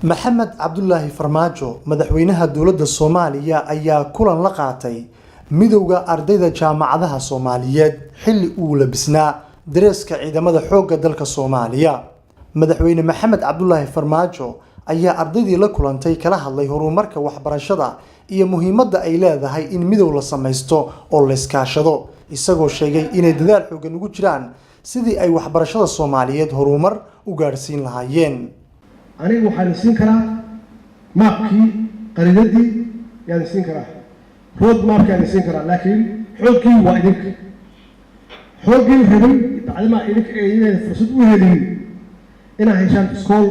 maxamed cabdulaahi farmaajo madaxweynaha dowladda Soomaaliya ayaa kulan la qaatay midowga ardayda jaamacadaha Soomaaliyeed xilli uu labisnaa dareeska ciidamada xoogga dalka Soomaaliya. madaxweyne maxamed cabdulaahi farmaajo ayaa ardaydii la kulantay kala hadlay horumarka waxbarashada iyo muhiimadda ay leedahay in midow la samaysto oo la iskaashado, isagoo sheegay inay dadaal xooggan ugu jiraan sidii ay waxbarashada Soomaaliyeed horumar u gaarsiin lahaayeen. anigu waxaan siin karaa maapkii qarinadii yaan siin karaa road maapkii aan siin karaa, laakiin xoogkii waa idinka xoogkii rabay bacdama idinka ay fursad u helin inay heshaan iskool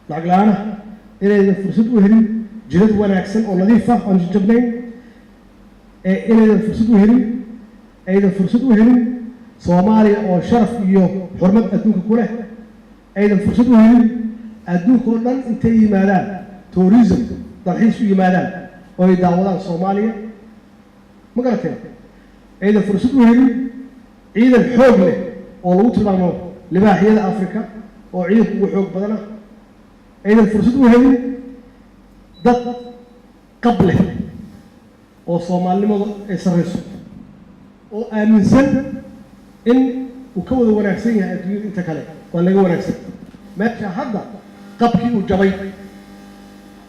lacag la'aan ah, inay fursad u helin jidad wanaagsan oo nadiif ah oo jabnayn, inay fursad u helin fursad u helin Soomaaliya oo sharaf iyo xurmad adduunka ku leh, aydan fursad u helin adduunka oo dhan intay yimaadaan tourism dalxiis u yimaadaan oo ay daawadaan Soomaaliya ma garatay, aydan fursad u helin ciidan xoog leh oo lagu tilmaamo libaaxyada Afrika oo ciidanka ugu xoog badan ah, aydan fursad u helin dad qab leh oo Soomaalinimada ay sarreyso oo aaminsan in uu ka wada wanaagsan yahay adduunyada inta kale waa laga wanaagsan. meesha hadda qabkii uu jabay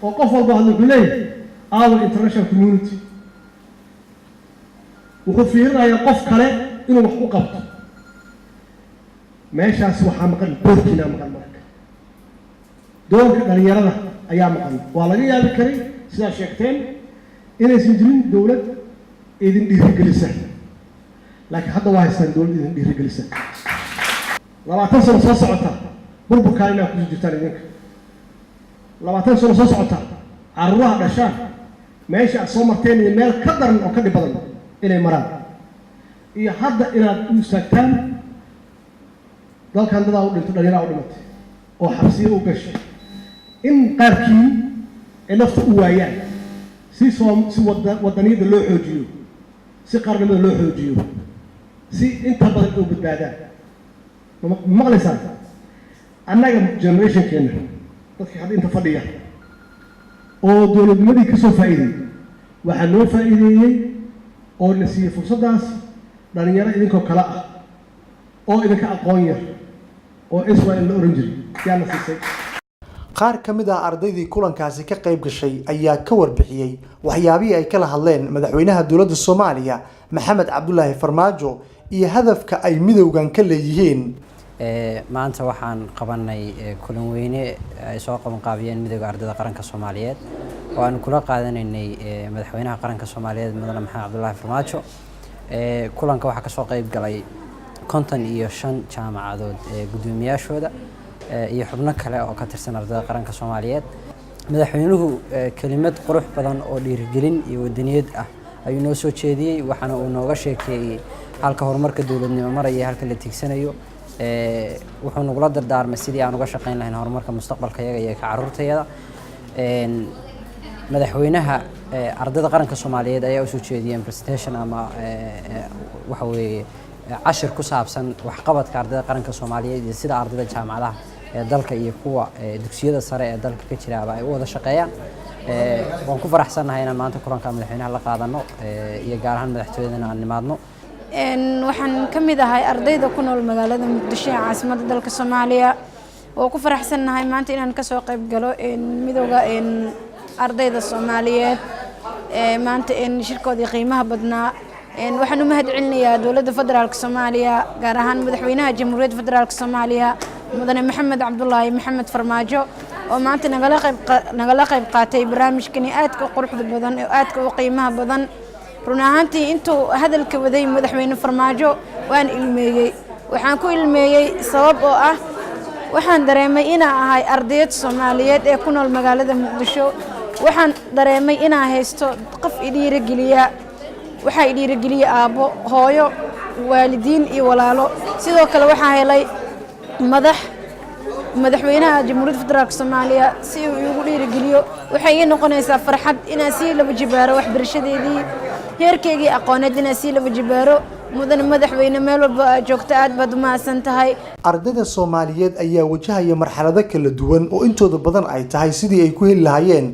oo qof walba wuxuu leeyahay our international community wuxuu fiirinayaa qof kale inuu wax ku qabto. meeshaas waxaa maqan doorkiina maqan, marka doorka dhalinyarada ayaa maqan. waa laga yaabi karay sidaa sheegteen inaysan jirin dowlad idin dhiirigelisa, laakiin hadda waa haystaan dowlad idin dhiirigelisa. 20 sano soo socota burburkaan inaa ku jirtaan idinka. 20 sano soo socota carruuraha dhashaan meesha aad soo marteen iyo meel ka daran oo ka dhib badan inay maraan, iyo hadda inaad u istaagtaan dalkan dadaa u dhinto, dhallinyaraa u dhimatay oo xabsiyo u gashay, in qaarkii ay nafta u waayaan si wadaniyadda loo xoojiyo, si qaranimada loo xoojiyo, si inta badan oo badbaadaan. maqlaysaan annaga generationkeena dadkii hadda inta fadhiya oo dowladnimadii ka soo faa'iiday waxaa noo faa'iideeyey oo na siiyey fursaddaas dhalinyaro idinkoo kale ah oo idinka aqoon yar oo Israel la oran jiray yaa na siisay. qaar ka mid ah ardaydii kulankaasi ka qayb gashay ayaa ka warbixiyey waxyaabihii ay kala hadleen madaxweynaha dowladda Soomaaliya maxamed cabdulaahi farmaajo iyo hadafka ay midowgan ka leeyihiin. maanta waxaan qabanay kulan weyne ay soo qaban qaabiyeen midowga ardayda qaranka Soomaaliyeed oo aan kula qaadanaynay madaxweynaha qaranka Soomaaliyeed mudane maxamed cabdulaahi farmaajo. kulanka waxaa ka soo qayb galay 55 jaamacadood gudoomiyaashooda iyo xubno kale oo ka tirsan ardayda qaranka Soomaaliyeed. madaxweynuhu kelimad qurux badan oo dhiirigelin iyo wadaniyad ah ayuu noo soo jeediyey, waxaana uu nooga sheekeeyey halka horumarka dowladnimo maraya halka la tigsanayo. wuxuu nagula dardaarmay sidii aan uga shaqayn lahayn horumarka mustaqbalka yaga iyo ka carruurtayada. madaxweynaha ardayda qaranka Soomaaliyeed ayaa u soo jeediyay presentation ama waxa weeye cashir ku saabsan waxqabadka ardayda qaranka Soomaaliyeed iyo sida ardayda jaamacadaha ee dalka iyo kuwa dugsiyada sare ee dalka ka jira ay u wada shaqeeyaan. waan ku faraxsanahay inaan maanta kulanka madaxweynaha la qaadano iyo gaar ahaan madaxtooyadana aan nimaadno. waxaan ka mid ahay ardayda ku nool magaalada Muqdisho ee caasimadda dalka Soomaaliya oo ku faraxsanahay maanta inaan ka soo qayb galo midowga ardayda Soomaaliyeed maanta shirkoodii qiimaha badnaa. waxaan u mahadcelinayaa dowladda federaalka Soomaaliya gaar ahaan madaxweynaha jamhuuriyadda federaalka Soomaaliya mudane maxamed cabdulaahi maxamed farmaajo oo maanta nagala qayb qaatay barnaamijkan aadka quruxda badan oo aadka u qiimaha badan. run ahaantii intuu hadalka waday madaxweyne farmaajo waan ilmeeyey. waxaan ku ilmeeyey sabab oo ah waxaan dareemay inaan ahay ardayad Soomaaliyeed ee ku nool magaalada Muqdisho. waxaan dareemay inaan haysto qof dhiirigeliya, waxaa dhiirigeliya aabbo, hooyo, waalidiin iyo walaalo. sidoo kale waxaan helay madaxweynaha jamhuuriyadda federaalka Soomaaliya si uu igu dhiirigeliyo. waxay ii noqonaysaa farxad inaan sii laba jibaaro waxbarashadeedii heerkeygii aqooneed inaan sii laba jibaaro mudane madaxweyne meel walba aad joogto aad baad u mahadsan tahay. ardayda Soomaaliyeed ayaa wajahaya marxalado kala duwan oo intooda badan ay tahay sidii ay ku heli lahaayeen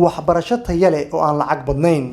waxbarasho tayo leh oo aan lacag badnayn.